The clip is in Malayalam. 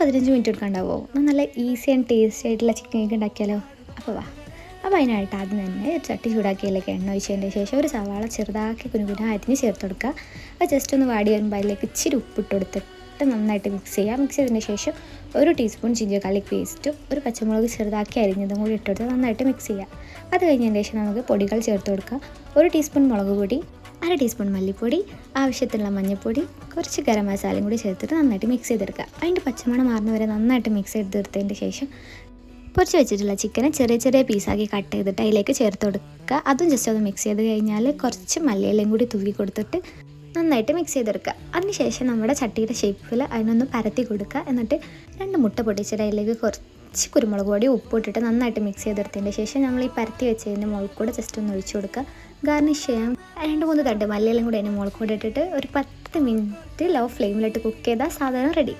15 മിനിറ്റ് എടുക്കാണ്ടാവോ? നല്ല ഈസി ആൻഡ് ടേസ്റ്റി ആയിട്ടുള്ള ചിക്കൻ കേക്ക് ഉണ്ടാക്കിയാലോ? അപ്പോൾ വാ. അപ്പോൾ അതിനായിട്ട് ആദ്യം തന്നെ ചട്ടി ചൂടാക്കിയതിലേക്ക് എണ്ണ ഒഴിച്ചതിൻ്റെ ശേഷം ഒരു സവാള ചെറുതാക്കി കുനുകുന അരിഞ്ഞ് ചേർത്ത് കൊടുക്കുക. അത് ജസ്റ്റ് ഒന്ന് വാടി വരുമ്പോൾ അതിലേക്ക് ഇച്ചിരി ഉപ്പിട്ട് കൊടുത്തിട്ട് നന്നായിട്ട് മിക്സ് ചെയ്യുക. മിക്സ് ചെയ്തതിന് ശേഷം 1 ടീസ്പൂൺ ജിഞ്ചർ ഗാർലിക് പേസ്റ്റും ഒരു പച്ചമുളക് ചെറുതാക്കി അരിഞ്ഞതും കൂടി ഇട്ടെടുത്ത് നന്നായിട്ട് മിക്സ് ചെയ്യുക. അത് കഴിഞ്ഞതിന് ശേഷം നമുക്ക് പൊടികൾ ചേർത്ത് കൊടുക്കുക. 1 ടീസ്പൂൺ മുളക് പൊടി, 1/2 ടീസ്പൂൺ മല്ലിപ്പൊടി, ആവശ്യത്തിനുള്ള മഞ്ഞൾപ്പൊടി, കുറച്ച് ഗരം മസാലയും കൂടി ചേർത്തിട്ട് നന്നായിട്ട് മിക്സ് ചെയ്തെടുക്കുക. അതിൻ്റെ പച്ചമണം മാറുന്ന വരെ നന്നായിട്ട് മിക്സ് ചെയ്തെടുത്തതിൻ്റെ ശേഷം പൊരിച്ച് വെച്ചിട്ടുള്ള ചിക്കനെ ചെറിയ ചെറിയ പീസാക്കി കട്ട് ചെയ്തിട്ട് അതിലേക്ക് ചേർത്ത് കൊടുക്കുക. അതും ജസ്റ്റ് ഒന്ന് മിക്സ് ചെയ്ത് കഴിഞ്ഞാൽ കുറച്ച് മല്ലിയിലയും കൂടി തൂവി കൊടുത്തിട്ട് നന്നായിട്ട് മിക്സ് ചെയ്തെടുക്കുക. അതിനുശേഷം നമ്മുടെ ചട്ടിയുടെ ഷേപ്പിൽ അതിനൊന്ന് പരത്തി കൊടുക്കുക. എന്നിട്ട് 2 മുട്ട പൊട്ടിച്ചിട്ട് അതിലേക്ക് കുറച്ച് കുരുമുളക് പൊടി ഉപ്പിട്ടിട്ട് നന്നായിട്ട് മിക്സ് ചെയ്തെടുത്തതിൻ്റെ ശേഷം നമ്മൾ ഈ പരത്തി വെച്ചതിൻ്റെ മുകളിൽ കൂടെ ജസ്റ്റ് ഒന്ന് ഒഴിച്ചു കൊടുക്കുക. ഗാർണിഷ് ചെയ്യാൻ 2-3 തണ്ട് മല്ലിയിലയും കൂടി അതിൻ്റെ മുകളിൽ കൂടെ ഇട്ടിട്ട് ഒരു 10 മിനിറ്റ് ലോ ഫ്ലെയിമിലിട്ട് കുക്ക് ചെയ്താൽ സാധനം റെഡി.